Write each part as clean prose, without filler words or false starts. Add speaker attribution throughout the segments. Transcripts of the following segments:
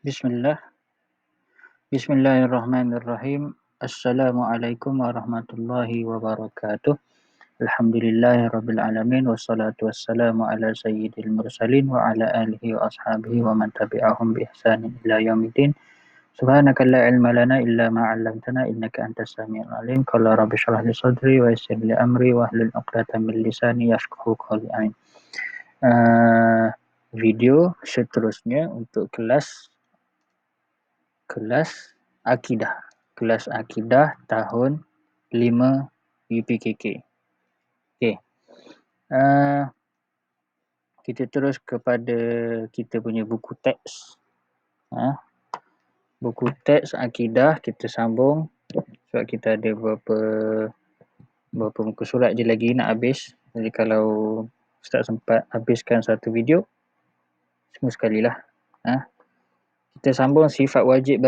Speaker 1: Bismillah. Bismillahirrahmanirrahim. Assalamualaikum warahmatullahi wabarakatuh. Alhamdulillahirabbil alamin wassalatu wassalamu ala sayyidil mursalin wa ala alihi wa ashabihi wa man tabi'ahum bi ihsanin ila yaumiddin. Subhanaka la ilma lana illa ma 'allamtana innaka antas samiul alim. Qala rabbi shrah li sadri wa yassir li amri wa hlul 'uqdatam min lisani yafqahu qawli. Amin. Video seterusnya untuk kelas akidah. Kelas akidah tahun 5 UPKK. Okey. Kita terus kepada kita punya buku teks. Buku teks akidah kita sambung sebab kita ada beberapa muka surat je lagi nak habis. Jadi kalau Ustaz sempat habiskan satu video, semua sekalilah. Kita sambung sifat wajib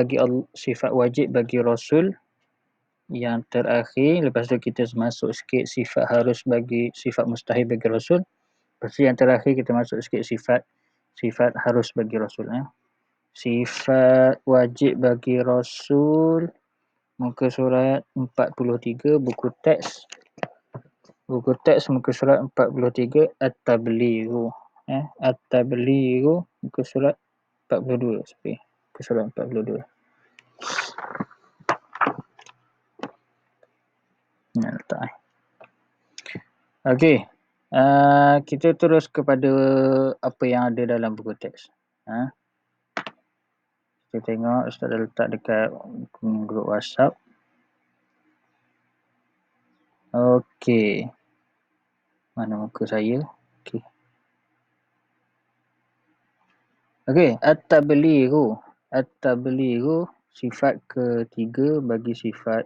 Speaker 1: bagi Rasul yang terakhir. Lepas tu kita masuk sikit sifat mustahil bagi Rasul. Lepas tu yang terakhir kita masuk sikit sifat harus bagi Rasul. Sifat wajib bagi Rasul, muka surat 43, buku teks muka surat 43, At-Tablighu. At-Tablighu muka surat 42. Muka surat 42. Nak letak. Okey. Kita terus kepada apa yang ada dalam buku teks. Kita tengok Ustaz dah letak dekat grup WhatsApp. Okey. Mana muka saya? Okey, At-Tablighu. At-Tablighu sifat ketiga bagi sifat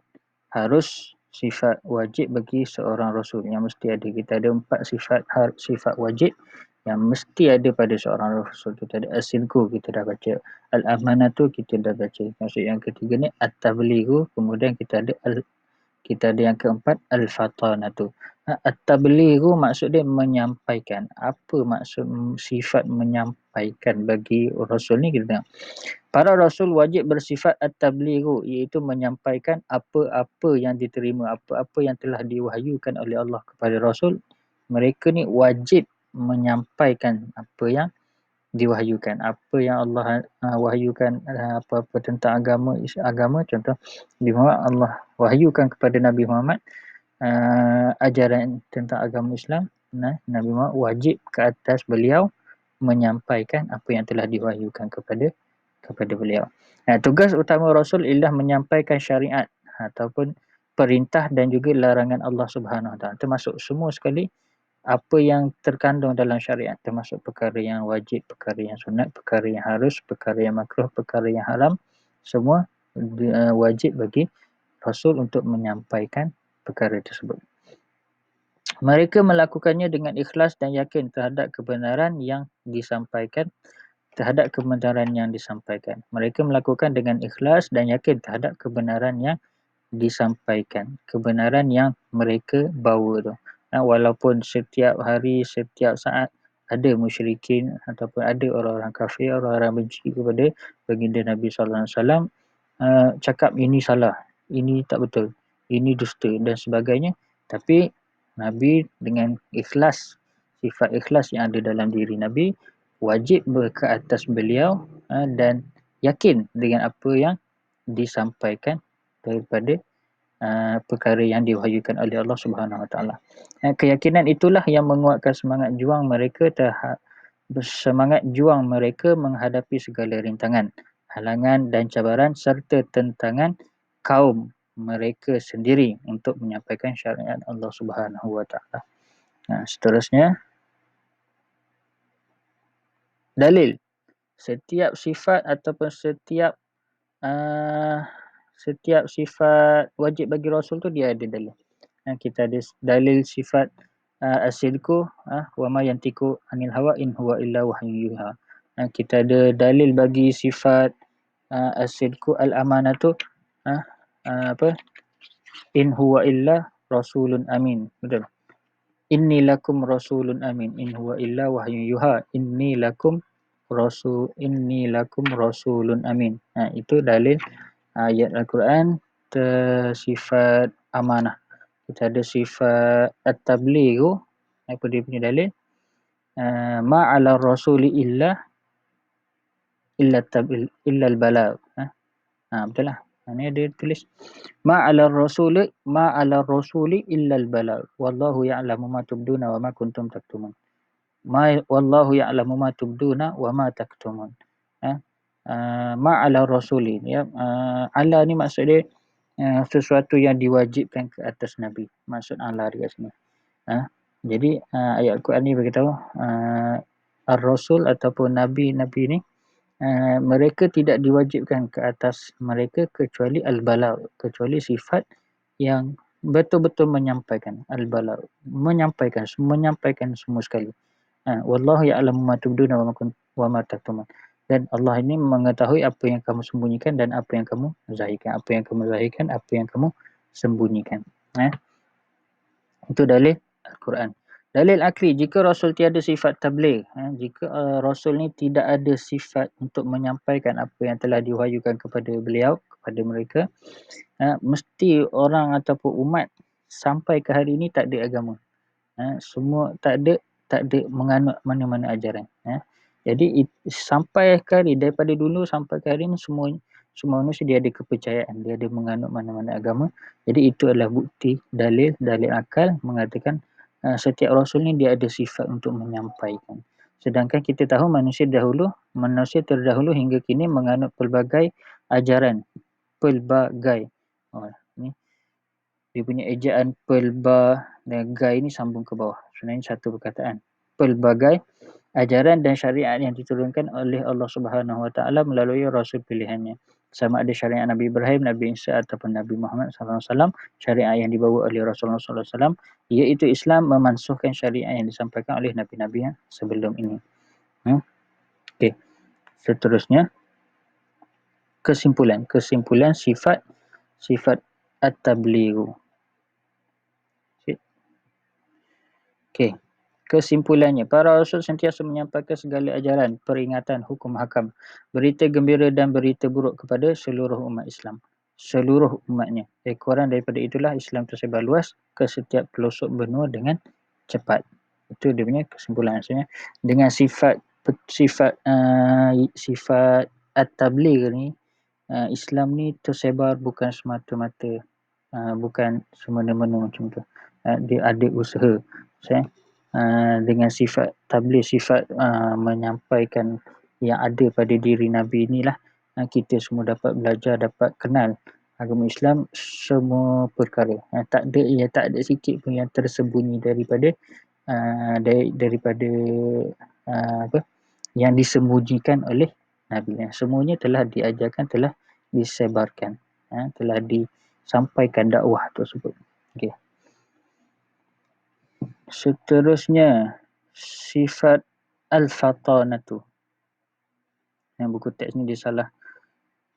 Speaker 1: harus, sifat wajib bagi seorang Rasul yang mesti ada. Kita ada 4 sifat wajib yang mesti ada pada seorang Rasul. Kita ada As-Sidqu, kita dah baca. Al-Amanatu, kita dah baca. Maksud yang ketiga ni At-Tablighu. Kemudian kita ada yang keempat Al-Fatanatu. At-Tablighu maksud dia menyampaikan. Apa maksud sifat menyampaikan bagi Rasul ni? Kita tengok. Para Rasul wajib bersifat At-Tablighu, iaitu menyampaikan apa-apa yang diterima, apa-apa yang telah diwahyukan oleh Allah kepada Rasul. Mereka ni wajib menyampaikan apa yang diwahyukan. Apa yang Allah wahyukan, apa-apa tentang agama, contoh Nabi Muhammad, Allah wahyukan kepada Nabi Muhammad ajaran tentang agama Islam. Nabi Muhammad wajib ke atas beliau menyampaikan apa yang telah diwahyukan kepada beliau. Tugas utama Rasul ialah menyampaikan syariat ataupun perintah dan juga larangan Allah Subhanahu Wa Taala, termasuk semua sekali apa yang terkandung dalam syariat, termasuk perkara yang wajib, perkara yang sunat, perkara yang harus, perkara yang makruh, perkara yang haram, semua wajib bagi Rasul untuk menyampaikan perkara tersebut. Mereka melakukannya dengan ikhlas dan yakin terhadap kebenaran yang disampaikan. Mereka melakukan dengan ikhlas dan yakin terhadap kebenaran yang disampaikan, kebenaran yang mereka bawa tu. Walaupun setiap hari, setiap saat ada musyrikin ataupun ada orang-orang kafir, orang-orang benci kepada baginda Nabi sallallahu alaihi wasallam, cakap ini salah, ini tak betul, ini dusta dan sebagainya, tapi Nabi dengan ikhlas, sifat ikhlas yang ada dalam diri Nabi wajib ke atas beliau dan yakin dengan apa yang disampaikan daripada perkara yang diwahyukan oleh Allah Subhanahu Wa Taala. Keyakinan itulah yang menguatkan semangat juang mereka menghadapi segala rintangan, halangan dan cabaran serta tentangan kaum mereka sendiri untuk menyampaikan syariat Allah Subhanahu Wa Taala. Seterusnya, dalil. Setiap sifat ataupun setiap sifat wajib bagi Rasul tu dia ada dalil. Kita ada dalil sifat As-Sidqu, wa ma yantiqu anil hawa in huwa illa wahyun yuha. Kita ada dalil bagi sifat As-Sidqu, Al-Amanatu, in huwa illa rasulun amin. Betul. Inni lakum rasulun amin, in huwa illa wahyun yuha. Inni lakum lakum rasulun amin. Itu dalil ayat Al-Quran sifat amanah. Kita ada sifat at-tabligh. Apa dia punya dalil? Ma'ala rasuli illa al-balagh. Betul lah. Ini dia tulis ma'ala rasuli illa al-balagh. Wallahu ya'lamu ma tubduna wa ma kuntum taktumun. Wallahu ya'lamu ma tubduna wa ma taktumun. Ma'ala rasuli, ya. Ala ni maksud dia sesuatu yang diwajibkan ke atas Nabi. Maksud ala di sini. Jadi ayat Al-Quran ni beritahu ar-rasul ataupun nabi-nabi ni mereka tidak diwajibkan ke atas mereka kecuali al-balagh, kecuali sifat yang betul-betul menyampaikan al-balagh, menyampaikan semua sekali. Wallahu ya'lamu ma tubduna wa ma taktumun. Dan Allah ini mengetahui apa yang kamu sembunyikan dan apa yang kamu zahirkan, apa yang kamu zahirkan, apa yang kamu sembunyikan. Itu dalil Al-Quran. Dalil akli, jika Rasul tiada sifat tabligh, jika Rasul ni tidak ada sifat untuk menyampaikan apa yang telah diwahyukan kepada beliau, kepada mereka, mesti orang ataupun umat sampai ke hari ini tak ada agama. Semua tak ada menganut mana-mana ajaran. Jadi sampai ke hari, daripada dulu sampai ke hari ini semua manusia dia ada kepercayaan, dia ada menganut mana-mana agama. Jadi itu adalah bukti, dalil akal mengatakan setiap Rasul ni dia ada sifat untuk menyampaikan. Sedangkan kita tahu manusia terdahulu hingga kini menganut pelbagai ajaran. Pelbagai. Ni dia punya ejaan dan gai ni sambung ke bawah. Sebenarnya satu perkataan. Pelbagai ajaran dan syariat yang diturunkan oleh Allah Subhanahu Wa Taala melalui Rasul pilihannya. Sama ada syariat Nabi Ibrahim, Nabi Isa ataupun Nabi Muhammad SAW, syariat yang dibawa oleh Rasulullah SAW, iaitu Islam memansuhkan syariat yang disampaikan oleh Nabi-Nabi yang sebelum ini. Okey. Seterusnya, kesimpulan sifat at-tabligh. Okey. Kesimpulannya, para Rasul sentiasa menyampaikan segala ajaran, peringatan, hukum hakam, berita gembira dan berita buruk kepada seluruh umat Islam. Seluruh umatnya. Kurang daripada itulah Islam tersebar luas ke setiap pelosok benua dengan cepat. Itu dia punya kesimpulan. Maksudnya, dengan sifat at-tabligh ni, Islam ni tersebar bukan semata-mata, bukan semena-mena macam tu. Dia ada usaha. Dengan sifat tabligh, sifat menyampaikan yang ada pada diri Nabi inilah kita semua dapat belajar, dapat kenal agama Islam semua perkara. Tak ada sikit pun yang tersembunyi daripada yang disembunyikan oleh Nabi. Semuanya telah diajarkan, telah disebarkan, telah disampaikan dakwah tersebut. Okey. Seterusnya, sifat al-fatanatu. Yang buku teks ni dia salah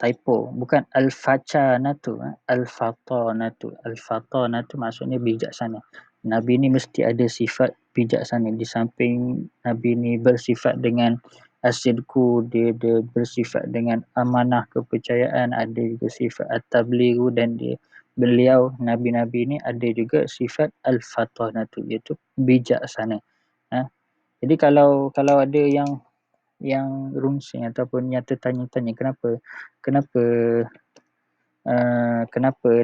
Speaker 1: typo. Bukan al-facanatu. Al-fatanatu. Al-fatanatu maksudnya bijaksana. Nabi ni mesti ada sifat bijaksana. Di samping Nabi ni bersifat dengan asidku, dia bersifat dengan amanah, kepercayaan, ada juga sifat at-tabligh, dan beliau Nabi-Nabi ni ada juga sifat al-fatanatu, iaitu bijaksana. Jadi kalau ada yang rungsing ataupun yang tertanya-tanya kenapa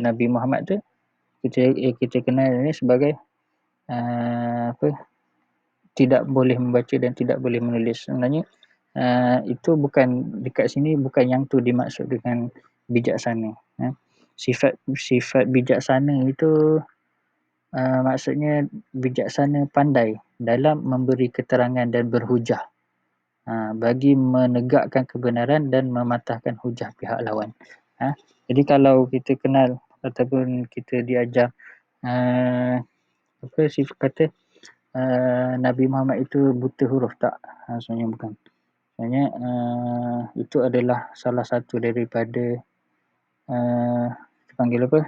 Speaker 1: Nabi Muhammad tu kita kenal ini sebagai tidak boleh membaca dan tidak boleh menulis. Sebenarnya itu bukan, dekat sini bukan yang tu dimaksud dengan bijaksana. Sifat bijaksana itu maksudnya bijaksana pandai dalam memberi keterangan dan berhujah bagi menegakkan kebenaran dan mematahkan hujah pihak lawan. Jadi kalau kita kenal ataupun kita diajar Nabi Muhammad itu buta huruf, tak? Sebenarnya bukan. Sebenarnya itu adalah salah satu daripada dipanggil apa?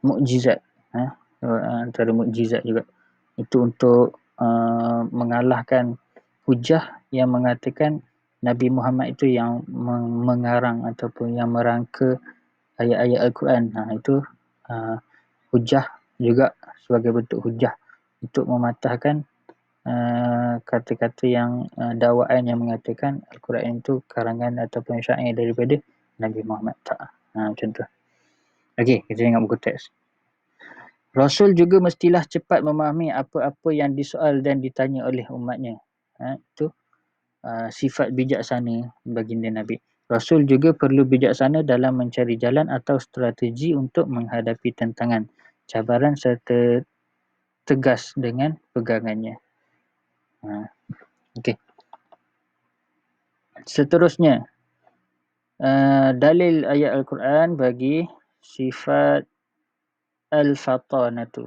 Speaker 1: Mukjizat. Antara mukjizat juga. Itu untuk mengalahkan hujah yang mengatakan Nabi Muhammad itu yang mengarang ataupun yang merangka ayat-ayat Al-Quran. Itu hujah juga sebagai bentuk hujah untuk mematahkan kata-kata yang dakwaan yang mengatakan Al-Quran itu karangan ataupun syair daripada Nabi Muhammad. Tak. Macam tu. Okey, kita tengok buku teks. Rasul juga mestilah cepat memahami apa-apa yang disoal dan ditanya oleh umatnya. Itu sifat bijaksana baginda Nabi. Rasul juga perlu bijaksana dalam mencari jalan atau strategi untuk menghadapi tantangan, cabaran serta tegas dengan pegangannya. Okey. Seterusnya, dalil ayat Al-Quran bagi sifat al-fatanatu.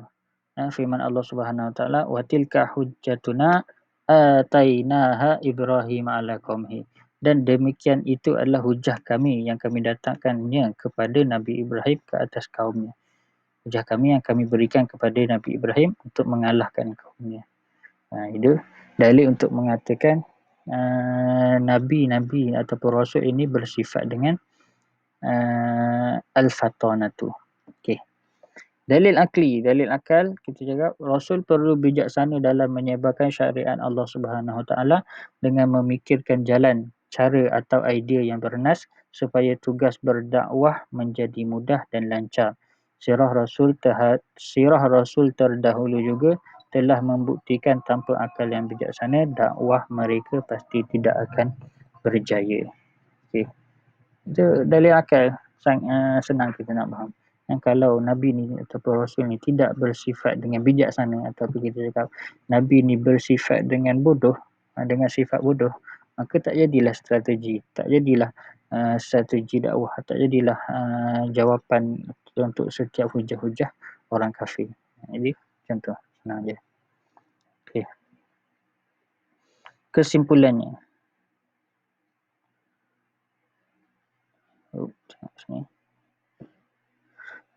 Speaker 1: Firman Allah Subhanahu Wa Taala, wa tilka hujjatuna atainaha Ibrahim ala qaumhi. Dan demikian itu adalah hujah kami yang kami datangkannya kepada Nabi Ibrahim ke atas kaumnya. Hujah kami yang kami berikan kepada Nabi Ibrahim untuk mengalahkan kaumnya. Itu dalil untuk mengatakan Nabi-Nabi ataupun Rasul ini bersifat dengan al-fatanatu. Okay. Dalil akli, dalil akal, kita cakap Rasul perlu bijaksana dalam menyebarkan syariat Allah Subhanahu Wa Taala dengan memikirkan jalan, cara atau idea yang bernas supaya tugas berdakwah menjadi mudah dan lancar. Sirah Rasul terdahulu juga telah membuktikan tanpa akal yang bijaksana dakwah mereka pasti tidak akan berjaya. Okay. Itu dalil akal, senang kita nak faham. Yang kalau Nabi ni ataupun Rasul ni tidak bersifat dengan bijaksana ataupun kita cakap Nabi ni bersifat dengan bodoh, dengan sifat bodoh, maka tak jadilah strategi, tak jadilah strategi dakwah, tak jadilah jawapan untuk setiap hujah-hujah orang kafir. Jadi macam tu, senang je. Okay. Kesimpulannya. Tengok sini.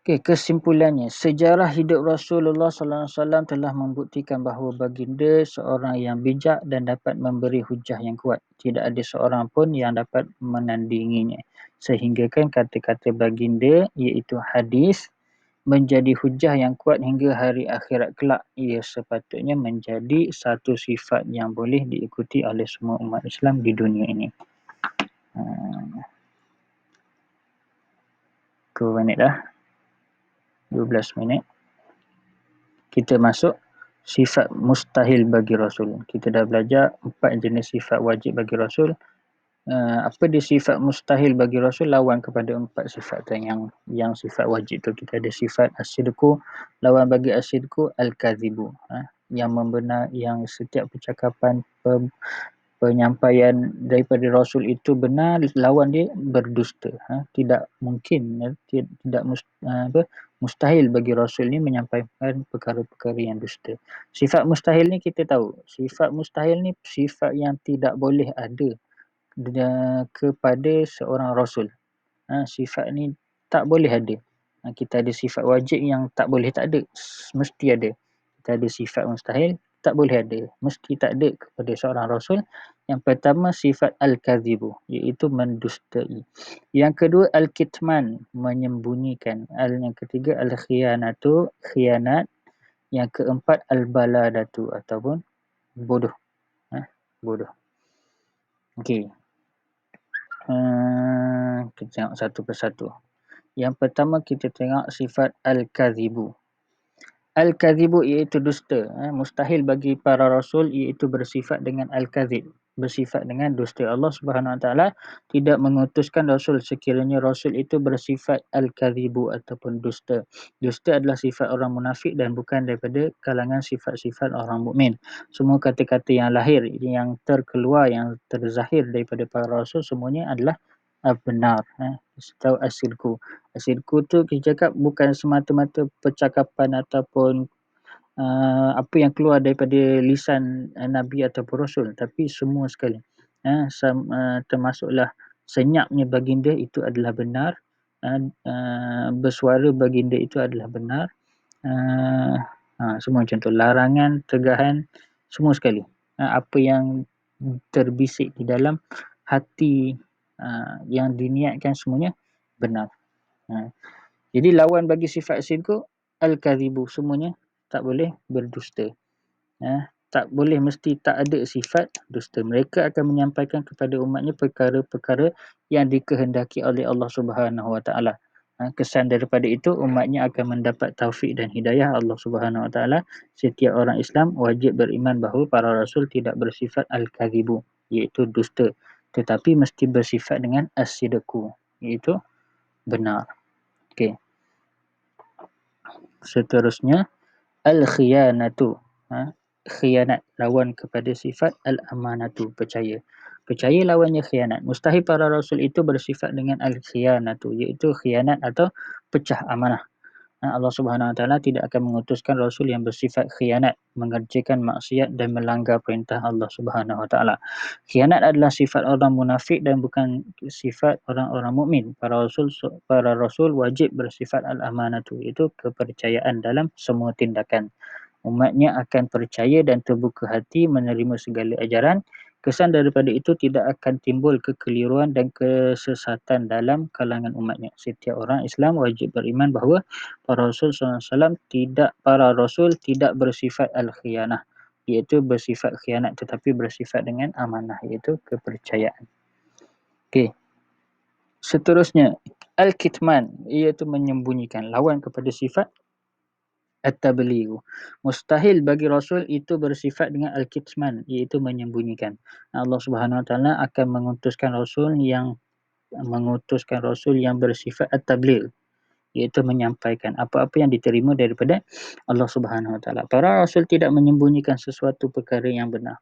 Speaker 1: Okay, kesimpulannya, sejarah hidup Rasulullah SAW telah membuktikan bahawa baginda seorang yang bijak dan dapat memberi hujah yang kuat. Tidak ada seorang pun yang dapat menandinginya. Sehinggakan kata-kata baginda iaitu hadis menjadi hujah yang kuat hingga hari akhirat kelak. Ia sepatutnya menjadi satu sifat yang boleh diikuti oleh semua umat Islam di dunia ini. Berapa minit dah? 12 minit. Kita masuk sifat mustahil bagi Rasul. Kita dah belajar 4 jenis sifat wajib bagi Rasul. Apa dia sifat mustahil bagi Rasul lawan kepada 4 sifat tu yang sifat wajib tu. Kita ada sifat asidku, lawan bagi asidku al-kazibu. Yang setiap percakapan penyampaian daripada Rasul itu benar, lawan dia berdusta. Tidak mungkin, tidak mustahil bagi Rasul ni menyampaikan perkara-perkara yang dusta. Sifat mustahil ni kita tahu. Sifat mustahil ni sifat yang tidak boleh ada kepada seorang Rasul. Sifat ni tak boleh ada. Kita ada sifat wajib yang tak boleh tak ada. Mesti ada. Kita ada sifat mustahil, tak boleh ada. Mesti tak ada kepada seorang Rasul. Yang pertama sifat al-kazibu, iaitu mendustai. Yang kedua al-kitman, menyembunyikan. Yang ketiga al-khiyanatu, khianat. Yang keempat al-baladatu ataupun bodoh. Bodoh. Okey. Kita tengok satu persatu. Yang pertama kita tengok sifat al-kazibu. Al-kazibu iaitu dusta. Mustahil bagi para rasul iaitu bersifat dengan al-kazib. Bersifat dengan dusta. Allah Subhanahu Wa Taala tidak mengutuskan rasul sekiranya rasul itu bersifat al-kazibu ataupun dusta. Dusta adalah sifat orang munafik dan bukan daripada kalangan sifat-sifat orang mukmin. Semua kata-kata yang lahir, yang terkeluar, yang terzahir daripada para rasul semuanya adalah benar. Atau asidku. Asidku tu kita cakap bukan semata-mata percakapan ataupun apa yang keluar daripada lisan Nabi ataupun Rasul, tapi semua sekali. Termasuklah senyapnya baginda itu adalah benar. Bersuara baginda itu adalah benar. Semua macam tu. Larangan, tegahan, semua sekali. Apa yang terbisik di dalam hati yang diniatkan semuanya benar. Jadi lawan bagi sifat sidqu al-kadhibu, semuanya tak boleh berdusta. Tak boleh, mesti tak ada sifat dusta. Mereka akan menyampaikan kepada umatnya perkara-perkara yang dikehendaki oleh Allah Subhanahu Wa Taala. Kesan daripada itu, umatnya akan mendapat taufik dan hidayah Allah Subhanahu Wa Taala. Setiap orang Islam wajib beriman bahawa para rasul tidak bersifat al-kadhibu, iaitu dusta, tetapi mesti bersifat dengan as-sidqu, iaitu benar. Okey. Seterusnya al-khiyanatu. Khianat, lawan kepada sifat al-amanatu, percaya. Percaya lawannya khianat. Mustahil para rasul itu bersifat dengan al-khiyanatu, iaitu khianat atau pecah amanah. Allah Subhanahu Wa Taala tidak akan mengutuskan rasul yang bersifat khianat, mengerjakan maksiat dan melanggar perintah Allah Subhanahu Wa Taala. Khianat adalah sifat orang munafik dan bukan sifat orang-orang mukmin. Para rasul wajib bersifat al-amanatu, iaitu kepercayaan dalam semua tindakan. Umatnya akan percaya dan terbuka hati menerima segala ajaran. Kesan daripada itu tidak akan timbul kekeliruan dan kesesatan dalam kalangan umatnya. Setiap orang Islam wajib beriman bahawa para rasul SAW tidak bersifat al-khiyanah, iaitu bersifat khianat, tetapi bersifat dengan amanah, iaitu kepercayaan. Okey. Seterusnya al-kitman, iaitu menyembunyikan, lawan kepada sifat at-tabligh. Mustahil bagi rasul itu bersifat dengan al-kitman, iaitu menyembunyikan. Allah Subhanahu Wa Taala akan mengutuskan rasul yang bersifat at-tabligh, iaitu menyampaikan apa-apa yang diterima daripada Allah Subhanahu Wa Taala. Para rasul tidak menyembunyikan sesuatu perkara yang benar.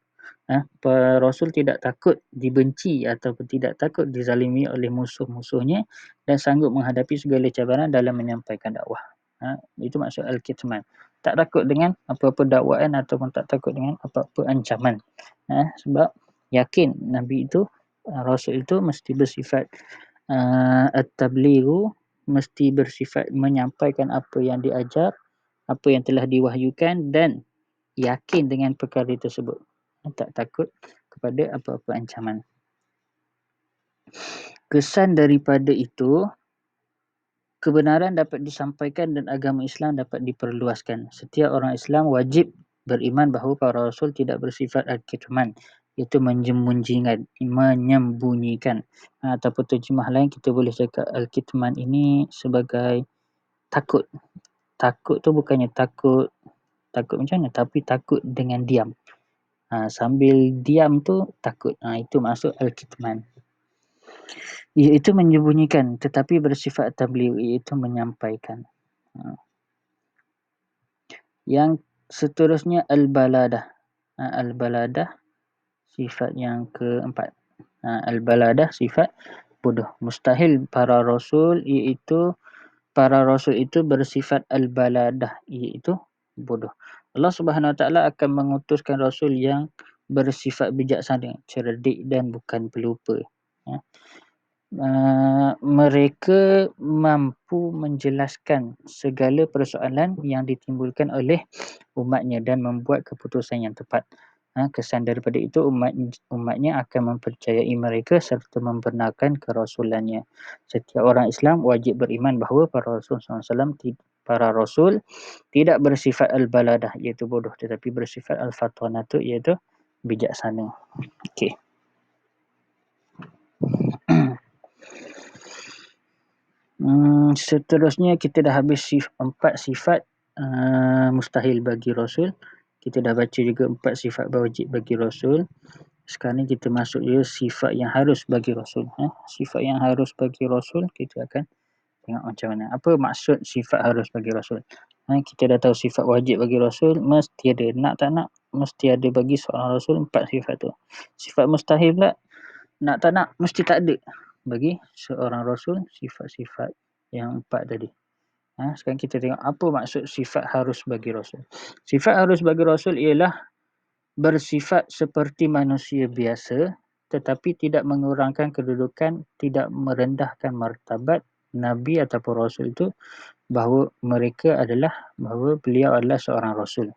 Speaker 1: Para rasul tidak takut dibenci ataupun tidak takut dizalimi oleh musuh-musuhnya dan sanggup menghadapi segala cabaran dalam menyampaikan dakwah. Itu maksud al-kitman. Tak takut dengan apa-apa dakwaan ataupun tak takut dengan apa-apa ancaman. Sebab yakin Nabi itu, Rasul itu mesti bersifat at-tablighu, mesti bersifat menyampaikan apa yang diajar, apa yang telah diwahyukan dan yakin dengan perkara tersebut. Tak takut kepada apa-apa ancaman. Kesan daripada itu, kebenaran dapat disampaikan dan agama Islam dapat diperluaskan. Setiap orang Islam wajib beriman bahawa para rasul tidak bersifat al-kitman, iaitu menyembunyikan. Ataupun terjemah lain kita boleh cakap al-kitman ini sebagai takut. Takut tu bukannya takut macam mana, tapi takut dengan diam. Sambil diam tu takut. Itu maksud al-kitman. Iaitu menyembunyikan tetapi bersifat tabligh, iaitu menyampaikan. Yang seterusnya al-baladah. Al-baladah sifat yang keempat. Al-baladah sifat bodoh. Mustahil para rasul itu bersifat al-baladah, iaitu bodoh. Allah Subhanahu Wa Taala akan mengutuskan rasul yang bersifat bijaksana, cerdik dan bukan pelupa. Mereka mampu menjelaskan segala persoalan yang ditimbulkan oleh umatnya dan membuat keputusan yang tepat. Kesan daripada itu, umatnya akan mempercayai mereka serta membenarkan kerasulannya. Setiap orang Islam wajib beriman bahawa para rasul tidak bersifat al-baladah, iaitu bodoh, tetapi bersifat al-fatanatu, iaitu bijaksana. Okey. Seterusnya kita dah habis 4 sifat mustahil bagi rasul. Kita dah baca juga 4 sifat wajib bagi rasul. Sekarang ni kita masuk je sifat yang harus bagi rasul. Sifat yang harus bagi rasul, kita akan tengok macam mana. Apa maksud sifat harus bagi rasul? Kita dah tahu sifat wajib bagi rasul mesti ada. Nak tak nak mesti ada bagi seorang rasul 4 sifat tu. Sifat mustahil pula, nak tak nak mesti tak ada bagi seorang rasul sifat-sifat yang 4 tadi. Sekarang kita tengok apa maksud sifat harus bagi rasul. Sifat harus bagi rasul ialah bersifat seperti manusia biasa tetapi tidak mengurangkan kedudukan, tidak merendahkan martabat Nabi ataupun rasul itu, bahawa beliau adalah seorang rasul.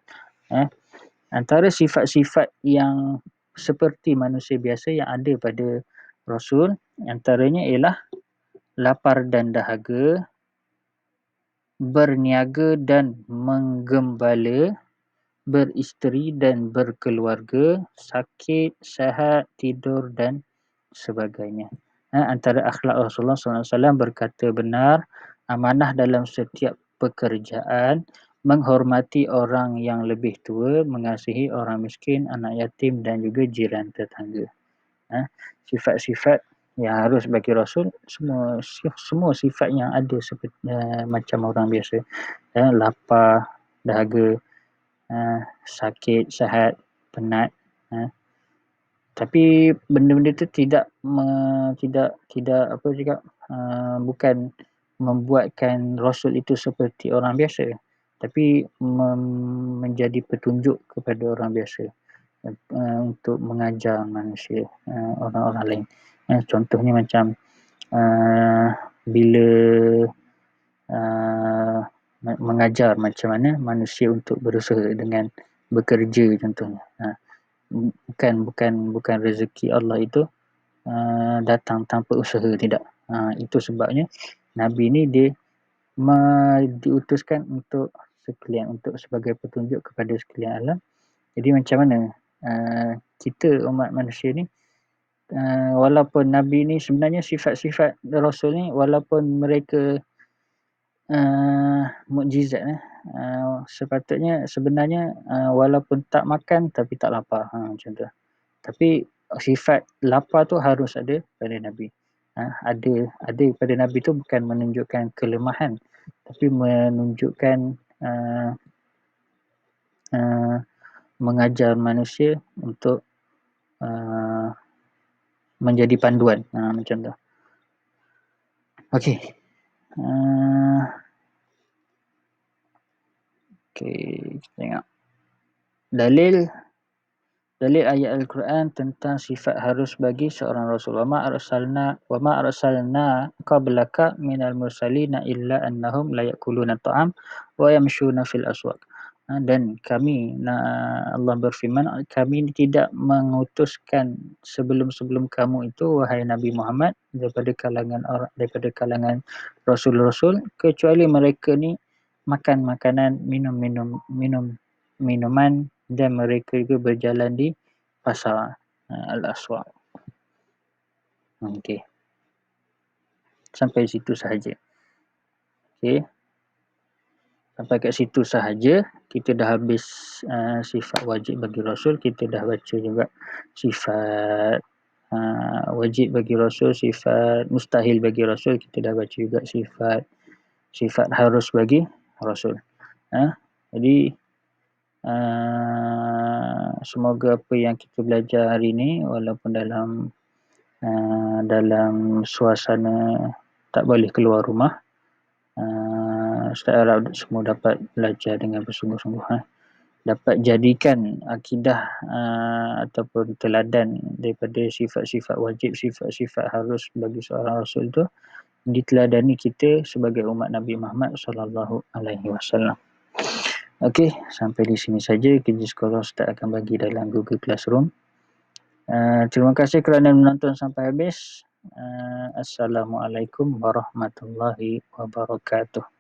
Speaker 1: Antara sifat-sifat yang seperti manusia biasa yang ada pada Rasul, antaranya ialah lapar dan dahaga, berniaga dan menggembala, beristeri dan berkeluarga, sakit, sihat, tidur dan sebagainya. Antara akhlak Rasulullah SAW berkata benar, amanah dalam setiap pekerjaan, menghormati orang yang lebih tua, mengasihi orang miskin, anak yatim dan juga jiran tetangga. Sifat-sifat yang harus bagi Rasul, semua sifat yang ada seperti macam orang biasa. Lapar, dahaga, sakit, sihat, penat. Tapi benda-benda itu tidak apa cakap, bukan membuatkan Rasul itu seperti orang biasa, tapi menjadi petunjuk kepada orang biasa, untuk mengajar manusia, orang-orang lain. Contohnya macam bila mengajar macam mana manusia untuk berusaha dengan bekerja contohnya. Bukan rezeki Allah itu datang tanpa usaha, tidak. Itu sebabnya Nabi ni dia diutuskan untuk sebagai petunjuk kepada sekalian alam. Jadi macam mana kita umat manusia ni, walaupun Nabi ni sebenarnya sifat-sifat Rasul ni walaupun mereka mukjizat, sepatutnya sebenarnya walaupun tak makan tapi tak lapar, macam tu. Tapi sifat lapar tu harus ada pada Nabi. Ada pada Nabi tu bukan menunjukkan kelemahan, tapi menunjukkan mengajar manusia untuk menjadi panduan, macam tu. Okey. Kita tengok. Dalil ayat Al-Quran tentang sifat harus bagi seorang Rasul. Wa ma arsalna qablaka minal mursalina illa annahum la yakuluna ta'am wa yamshuna fil aswaq. Dan kami, Allah berfirman, kami tidak mengutuskan sebelum-sebelum kamu itu, wahai Nabi Muhammad, daripada kalangan Rasul-Rasul, kecuali mereka ni makan makanan, minum minuman, dan mereka juga berjalan di pasar, al-aswaq. Okey. Sampai situ sahaja. Okey. Sampai kat situ sahaja. Kita dah habis sifat wajib bagi Rasul. Kita dah baca juga sifat wajib bagi Rasul, sifat mustahil bagi Rasul. Kita dah baca juga sifat harus bagi Rasul. Jadi semoga apa yang kita belajar hari ini, walaupun dalam suasana tak boleh keluar rumah, Ustaz harap semua dapat belajar dengan bersungguh-sungguh, dapat jadikan akidah ataupun teladan daripada sifat-sifat wajib, sifat-sifat harus bagi seorang Rasul itu diteladani kita sebagai umat Nabi Muhammad sallallahu alaihi wasallam. Okey, sampai di sini saja. Kerja sekolah Ustaz akan bagi dalam Google Classroom. Terima kasih kerana menonton sampai habis. Assalamualaikum warahmatullahi wabarakatuh.